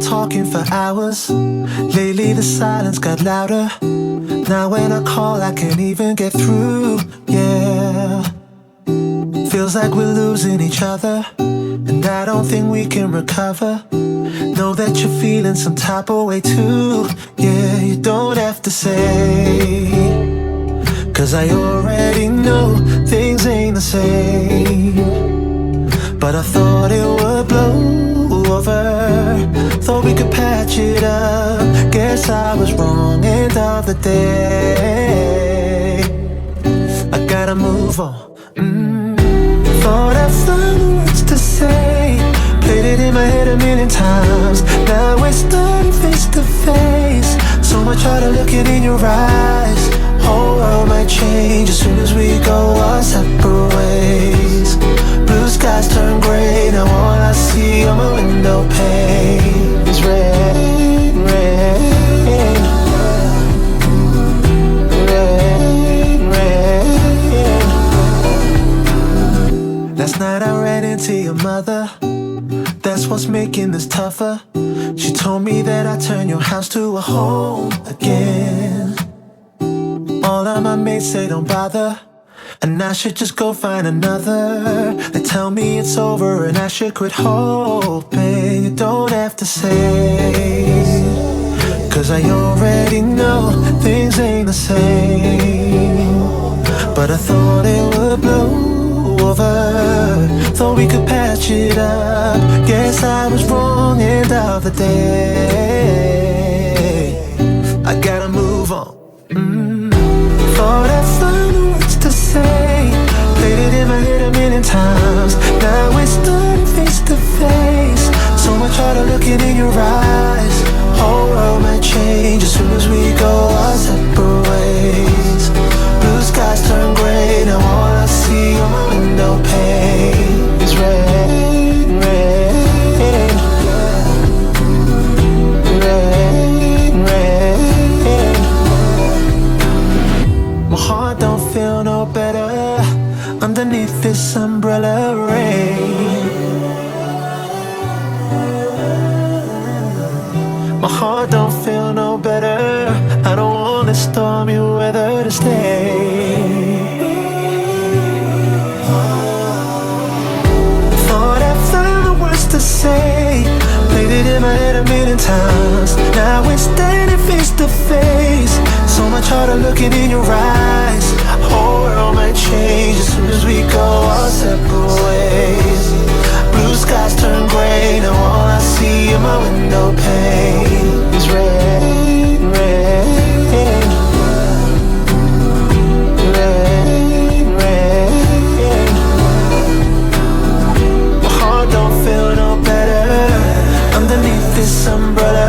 on talking for hours. Lately the silence got louder. Now when I call I can't even get through. Yeah, feels like we're losing each other, and I don't think we can recover. Know that you're feeling some type of way too. Yeah, you don't have to say, 'cause I already know things ain't the same. But I thought it would blow over, thought we could patch it up. Guess I was wrong, end of the day. I gotta move on. Thought I found words to say, played it in my head a million times. Now we're starting face to face, so much harder looking in your eyes. Whole world might change as soon as we go our separate ways. Blue skies turn gray, now all I see on my window pane is rain, rain, rain, rain. Last night I ran into your mother, that's what's making this tougher. She told me that I turn your house to a home again. All of my mates say don't bother, and I should just go find another. They tell me it's over and I should quit hoping. You don't have to say, 'cause I already know things ain't the same. But I thought it would blow over, thought we could patch it up. Guess I was wrong, end of the day. I gotta move on. Thought I found words to say, played it in my head a million times. Now we're starting face to face, so much harder looking in your eyes. Whole world might change as soon as we go our separate ways. Blue skies turn gray, now all I see on my window pane is rain, rain, rain, rain. My heart don't feel no better underneath this umbrella rain. My heart don't feel no better, I don't want this stormy weather to stay. Thought I found the words to say, played it in my head a million times. Now we're standing face to face, so much harder looking in your eyes. Whole world might change as soon as we go our separate ways. Blue skies turn gray, now all I see in my window pane is rain, rain, rain, rain. My heart don't feel no better underneath this umbrella.